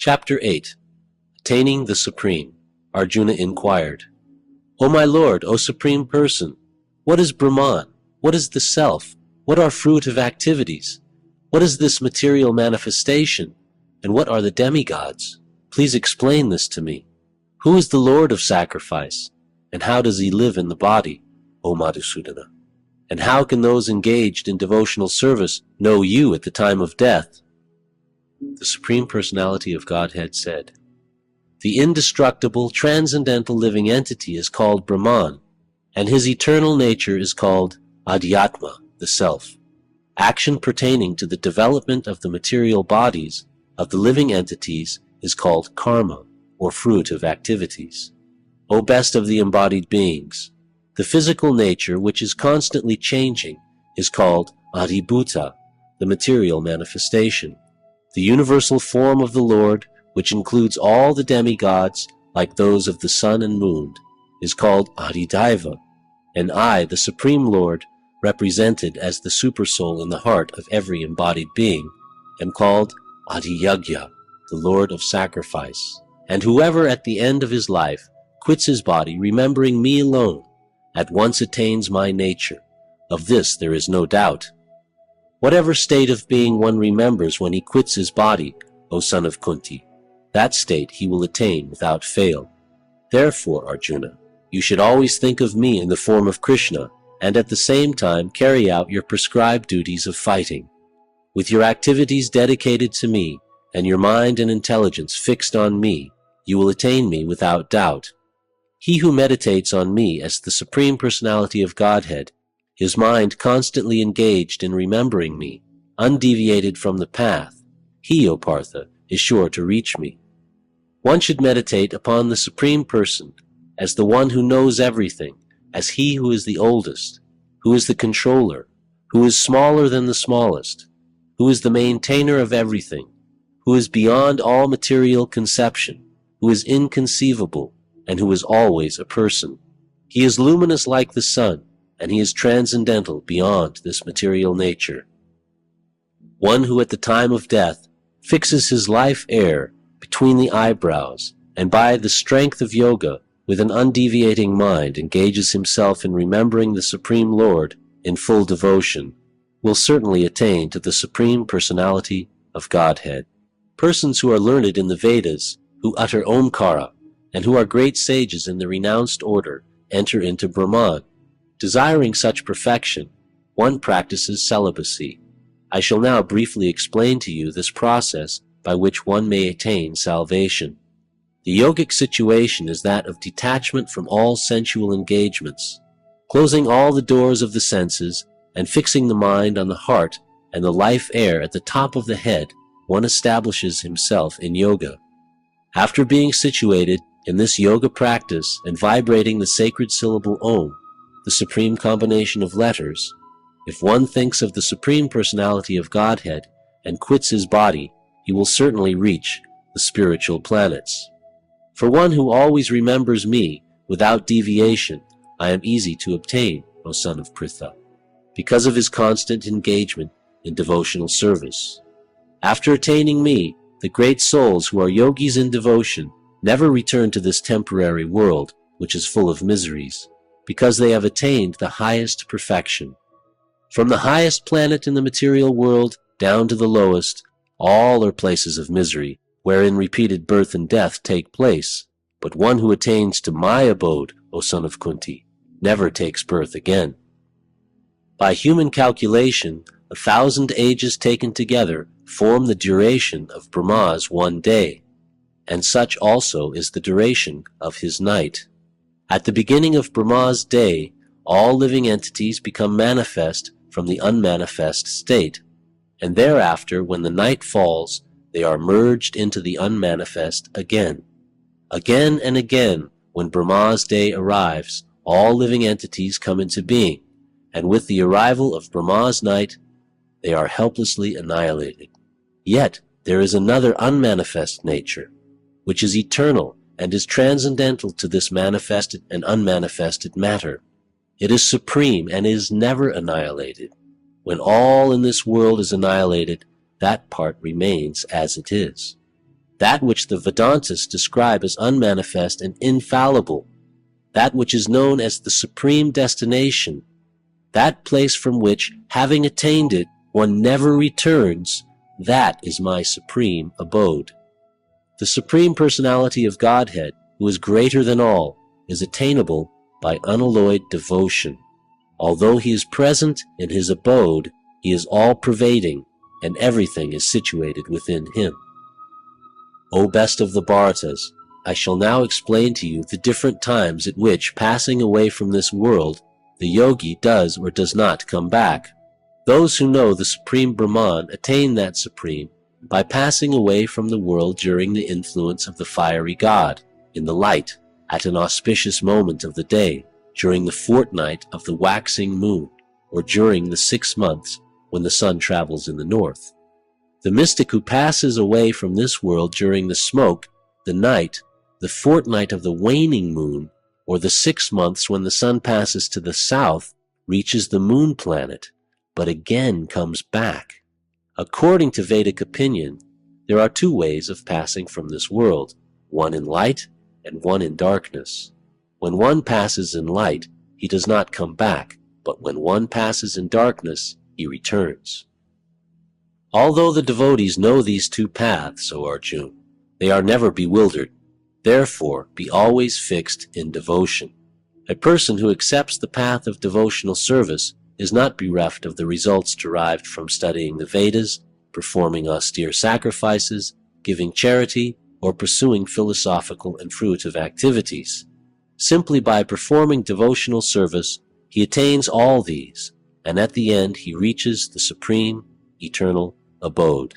Chapter 8. Attaining the Supreme. Arjuna inquired, O my Lord, O Supreme Person, what is Brahman? What is the Self? What are fruitive activities? What is this material manifestation? And what are the demigods? Please explain this to me. Who is the Lord of sacrifice? And how does he live in the body, O Madhusudana? And how can those engaged in devotional service know you at the time of death? The Supreme Personality of Godhead said, The indestructible, transcendental living entity is called Brahman, and his eternal nature is called Adhyatma, the Self. Action pertaining to the development of the material bodies of the living entities is called karma, or fruitive activities. O best of the embodied beings, the physical nature which is constantly changing is called Adhibhuta, the material manifestation. The universal form of the Lord, which includes all the demigods like those of the sun and moon, is called Adhidaiva, and I, the Supreme Lord, represented as the Supersoul in the heart of every embodied being, am called Adhiyagya, the Lord of Sacrifice. And whoever at the end of his life quits his body remembering me alone, at once attains my nature. Of this there is no doubt. Whatever state of being one remembers when he quits his body, O son of Kunti, that state he will attain without fail. Therefore, Arjuna, you should always think of me in the form of Krishna, and at the same time carry out your prescribed duties of fighting. With your activities dedicated to me, and your mind and intelligence fixed on me, you will attain me without doubt. He who meditates on me as the Supreme Personality of Godhead, his mind constantly engaged in remembering me, undeviated from the path, he, O Partha, is sure to reach me. One should meditate upon the Supreme Person as the one who knows everything, as he who is the oldest, who is the controller, who is smaller than the smallest, who is the maintainer of everything, who is beyond all material conception, who is inconceivable, and who is always a person. He is luminous like the sun, and he is transcendental beyond this material nature. One who at the time of death fixes his life air between the eyebrows, and by the strength of yoga, with an undeviating mind, engages himself in remembering the Supreme Lord in full devotion, will certainly attain to the Supreme Personality of Godhead. Persons who are learned in the Vedas, who utter Omkara, and who are great sages in the renounced order, enter into Brahman. Desiring such perfection, one practices celibacy. I shall now briefly explain to you this process by which one may attain salvation. The yogic situation is that of detachment from all sensual engagements, closing all the doors of the senses and fixing the mind on the heart and the life air at the top of the head. One establishes himself in yoga. After being situated in this yoga practice and vibrating the sacred syllable Om, the supreme combination of letters, if one thinks of the Supreme Personality of Godhead and quits his body, he will certainly reach the spiritual planets. For one who always remembers me without deviation, I am easy to obtain, O son of Pritha, because of his constant engagement in devotional service. After attaining me, the great souls who are yogis in devotion never return to this temporary world, which is full of miseries, because they have attained the highest perfection. From the highest planet in the material world down to the lowest, all are places of misery, wherein repeated birth and death take place. But one who attains to my abode, O son of Kunti, never takes birth again. By human calculation, 1,000 ages taken together form the duration of Brahma's one day, and such also is the duration of his night. At the beginning of Brahma's day, all living entities become manifest from the unmanifest state, and thereafter, when the night falls, they are merged into the unmanifest again. Again and again, when Brahma's day arrives, all living entities come into being, and with the arrival of Brahma's night, they are helplessly annihilated. Yet there is another unmanifest nature, which is eternal and is transcendental to this manifested and unmanifested matter. It is supreme and is never annihilated. When all in this world is annihilated, that part remains as it is. that which the Vedantas describe as unmanifest and infallible, that which is known as the supreme destination, that place from which, having attained it, one never returns, that is my supreme abode. The Supreme Personality of Godhead, who is greater than all, is attainable by unalloyed devotion. Although he is present in his abode, he is all-pervading, and everything is situated within him. O best of the Bharatas, I shall now explain to you the different times at which, passing away from this world, the yogi does or does not come back. Those who know the Supreme Brahman attain that Supreme by passing away from the world during the influence of the fiery god, in the light, at an auspicious moment of the day, during the fortnight of the waxing moon, or during the 6 months when the sun travels in the north. The mystic who passes away from this world during the smoke, the night, the fortnight of the waning moon, or the 6 months when the sun passes to the south, reaches the moon planet, but again comes back. According to Vedic opinion, there are 2 ways of passing from this world, one in light and one in darkness. When one passes in light, he does not come back, but when one passes in darkness, he returns. Although the devotees know these 2 paths, O Arjuna, they are never bewildered. Therefore, be always fixed in devotion. A person who accepts the path of devotional service is not bereft of the results derived from studying the Vedas, performing austere sacrifices, giving charity, or pursuing philosophical and fruitive activities. Simply by performing devotional service, he attains all these, and at the end he reaches the supreme, eternal abode.